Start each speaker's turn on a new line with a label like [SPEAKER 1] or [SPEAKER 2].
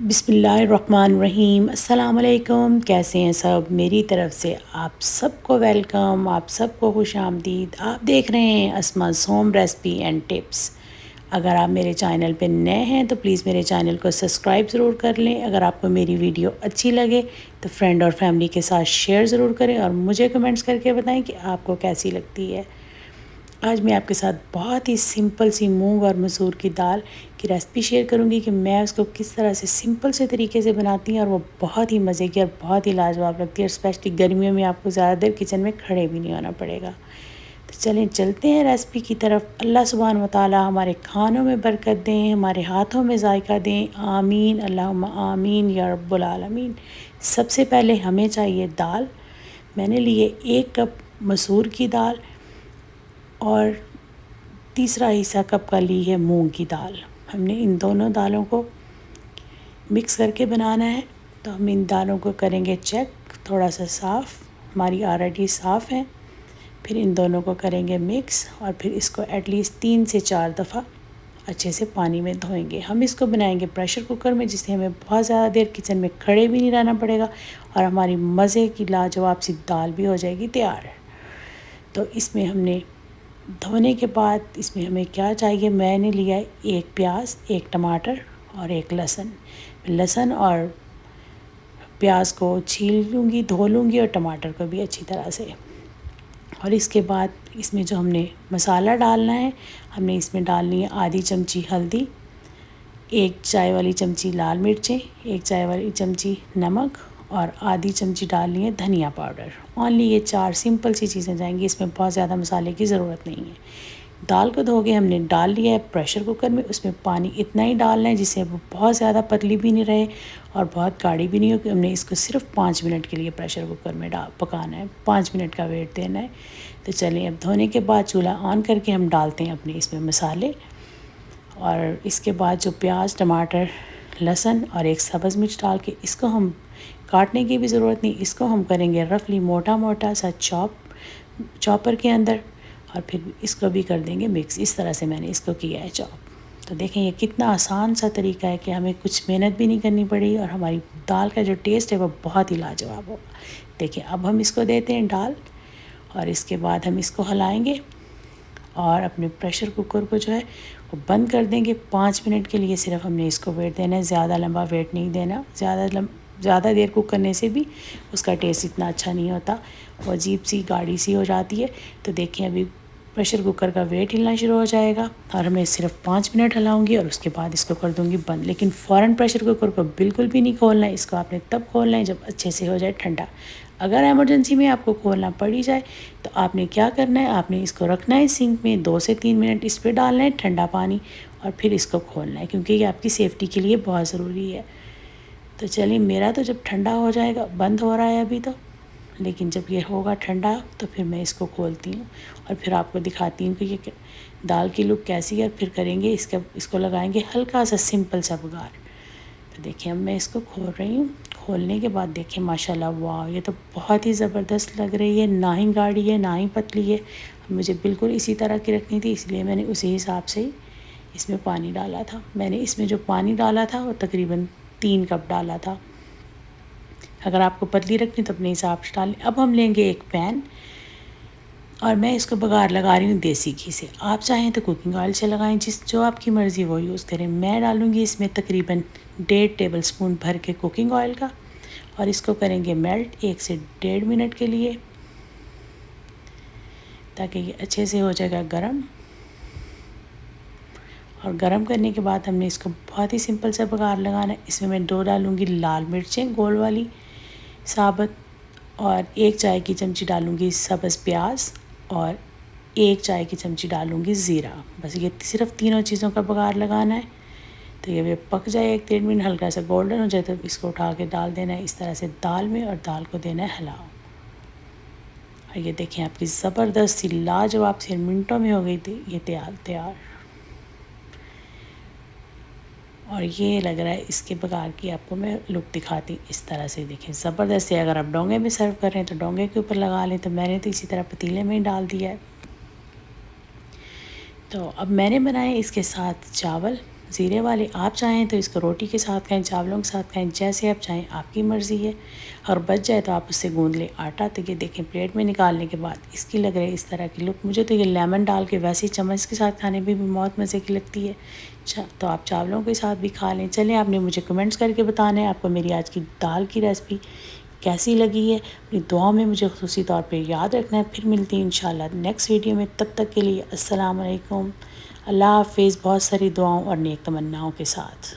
[SPEAKER 1] बिस्मिल्लाहिर्रहमानिर्रहीम। अस्सलाम वालेकुम। कैसे हैं सब? मेरी तरफ़ से आप सबको वेलकम, आप सबको खुश आमदीद। आप देख रहे हैं Asma's home recipe and tips. अगर आप मेरे चैनल पे नए हैं तो प्लीज़ मेरे चैनल को सब्सक्राइब ज़रूर कर लें। अगर आपको मेरी वीडियो अच्छी लगे तो फ्रेंड और फैमिली के साथ शेयर ज़रूर करें और मुझे कमेंट्स करके बताएं कि आपको कैसी लगती है। आज मैं आपके साथ बहुत ही सिंपल सी मूंग और मसूर की दाल की रेसिपी शेयर करूंगी कि मैं उसको किस तरह से सिंपल से तरीके से बनाती हूँ और वो बहुत ही मज़े की और बहुत ही लाजवाब लगती है। और स्पेशली गर्मियों में आपको ज़्यादा देर किचन में खड़े भी नहीं होना पड़ेगा। तो चलें चलते हैं रेसिपी की तरफ। अल्लाह सुब्हान व तआला हमारे खानों में बरकत दें, हमारे हाथों में जायका दें। आमीन अल्लाहुम्मा आमीन या रब्बुल आलमीन। सबसे पहले हमें चाहिए दाल। मैंने लिए 1 कप मसूर की दाल और तीसरा हिस्सा कप का ली है मूंग की दाल। हमने इन दोनों दालों को मिक्स करके बनाना है। तो हम इन दालों को करेंगे चेक, थोड़ा सा साफ़, हमारी ऑलरेडी साफ़ है। फिर इन दोनों को करेंगे मिक्स और फिर इसको एटलीस्ट 3 से 4 दफ़ा अच्छे से पानी में धोएंगे। हम इसको बनाएंगे प्रेशर कुकर में, जिससे हमें बहुत ज़्यादा देर किचन में खड़े भी नहीं रहना पड़ेगा और हमारी मज़े की लाजवाब सी दाल भी हो जाएगी तैयार। तो इसमें हमने धोने के बाद इसमें हमें क्या चाहिए, मैंने लिया है 1 प्याज, 1 टमाटर और 1 लहसुन। लहसुन और प्याज को छील लूँगी, धो लूँगी और टमाटर को भी अच्छी तरह से। और इसके बाद इसमें जो हमने मसाला डालना है, हमने इसमें डालनी है आधी चमची हल्दी, 1 चाय वाली चमची लाल मिर्चें, 1 चाय वाली चमची नमक और आधी चमची डालनी है धनिया पाउडर। ओनली ये 4 सिंपल सी चीज़ें जाएंगी, इसमें बहुत ज़्यादा मसाले की ज़रूरत नहीं है। दाल को धो के हमने डाल लिया है प्रेशर कुकर में। उसमें पानी इतना ही डालना है जिससे वो बहुत ज़्यादा पतली भी नहीं रहे और बहुत गाढ़ी भी नहीं हो। कि हमने इसको सिर्फ 5 मिनट के लिए प्रेशर कुकर में पकाना है, 5 मिनट का वेट देना है। तो चलिए, अब धोने के बाद चूल्हा ऑन करके हम डालते हैं अपने इसमें मसाले। और इसके बाद जो प्याज, टमाटर, लहसुन और 1 सब्ज़ मिर्च डाल के इसको हम काटने की भी ज़रूरत नहीं, इसको हम करेंगे रफली मोटा मोटा सा चॉपर के अंदर और फिर इसको भी कर देंगे मिक्स। इस तरह से मैंने इसको किया है चॉप। तो देखें ये कितना आसान सा तरीका है कि हमें कुछ मेहनत भी नहीं करनी पड़ी और हमारी दाल का जो टेस्ट है वो बहुत ही लाजवाब होगा। देखिए, अब हम इसको देते हैं डाल और इसके बाद हम इसको हिलाएंगे और अपने प्रेशर कुकर को जो है वो बंद कर देंगे। 5 मिनट के लिए सिर्फ हमने इसको वेट देना है, ज़्यादा लंबा वेट नहीं देना। ज़्यादा देर कुक करने से भी उसका टेस्ट इतना अच्छा नहीं होता, वो अजीब सी गाढ़ी सी हो जाती है। तो देखिए, अभी प्रेशर कुकर का वेट हिलना शुरू हो जाएगा और मैं सिर्फ 5 मिनट हिलाऊंगी और उसके बाद इसको कर दूंगी बंद। लेकिन फ़ौरन प्रेशर कुकर को बिल्कुल भी नहीं खोलना है, इसको आपने तब खोलना है जब अच्छे से हो जाए ठंडा। अगर एमरजेंसी में आपको खोलना पड़ ही जाए तो आपने क्या करना है, आपने इसको रखना है सिंक में, 2 से 3 मिनट इस पर डालना है ठंडा पानी और फिर इसको खोलना है, क्योंकि ये आपकी सेफ़्टी के लिए बहुत ज़रूरी है। तो चलिए, मेरा तो जब ठंडा हो जाएगा, बंद हो रहा है अभी तो, लेकिन जब ये होगा ठंडा तो फिर मैं इसको खोलती हूँ और फिर आपको दिखाती हूँ कि ये दाल की लुक कैसी है। फिर करेंगे इसको लगाएंगे हल्का सा सिंपल सा बघार। तो देखिए, अब मैं इसको खोल रही हूँ। खोलने के बाद देखिए माशाल्लाह, वाह, ये तो बहुत ही ज़बरदस्त लग रही है। ना ही गाढ़ी है ना ही पतली है। मुझे बिल्कुल इसी तरह की रखनी थी, इसलिए मैंने उसी हिसाब से ही इसमें पानी डाला था। मैंने इसमें जो पानी डाला था वो तकरीबन 3 कप डाला था। अगर आपको पतली रखनी तो अपने हिसाब से डालें। अब हम लेंगे एक पैन और मैं इसको बघार लगा रही हूँ देसी घी से। आप चाहें तो कुकिंग ऑयल से लगाएं, जो आपकी मर्ज़ी वो यूज़ करें। मैं डालूँगी इसमें तकरीबन 1.5 टेबल स्पून भर के कुकिंग ऑयल का और इसको करेंगे मेल्ट 1 से 1.5 मिनट के लिए, ताकि ये अच्छे से हो जाएगा गरम। और गरम करने के बाद हमने इसको बहुत ही सिंपल सा बघार लगाना है। इसमें मैं 2 डालूँगी लाल मिर्चें गोल वाली साबुत और 1 चाय की चमची डालूँगी सब्ज़ प्याज और 1 चाय की चमची डालूँगी ज़ीरा। बस ये सिर्फ तीनों चीज़ों का बघार लगाना है। तो ये पक जाए 1-1.5 मिनट, हल्का सा गोल्डन हो जाए तो इसको उठा के डाल देना है इस तरह से दाल में और दाल को देना है हिलाओ। और ये देखें, आपकी ज़बरदस्त सी लाजवाब सी मिनटों में हो गई थी ये तैयार। और ये लग रहा है इसके बघार की आपको मैं लुक दिखाती इस तरह से। देखें, ज़बरदस्त है। अगर आप डोंगे में सर्व कर रहे हैं तो डोंगे के ऊपर लगा लें, तो मैंने तो इसी तरह पतीले में ही डाल दिया है। तो अब मैंने बनाए इसके साथ चावल। ज़ीरे वाले आप चाहें तो इसको रोटी के साथ खाएं, चावलों के साथ खाएं, जैसे आप चाहें, आपकी मर्ज़ी है। और बच जाए तो आप उससे गूंद लें आटा। तो ये देखें प्लेट में निकालने के बाद इसकी लग रही है इस तरह की लुक। मुझे तो ये लेमन डाल के वैसे ही चम्मच के साथ खाने में भी बहुत मज़े की लगती है। तो आप चावलों के साथ भी खा लें। चलें, आपने मुझे कमेंट्स करके बताना है आपको मेरी आज की दाल की रेसिपी कैसी लगी है। अपनी दुआओं में मुझे ख़ुसूसी तौर पे याद रखना है। फिर मिलती हैं इंशाल्लाह नेक्स्ट वीडियो में। तब तक के लिए अस्सलाम वालेकुम, अल्लाह हाफ़िज़। बहुत सारी दुआओं और नेक तमन्नाओं के साथ।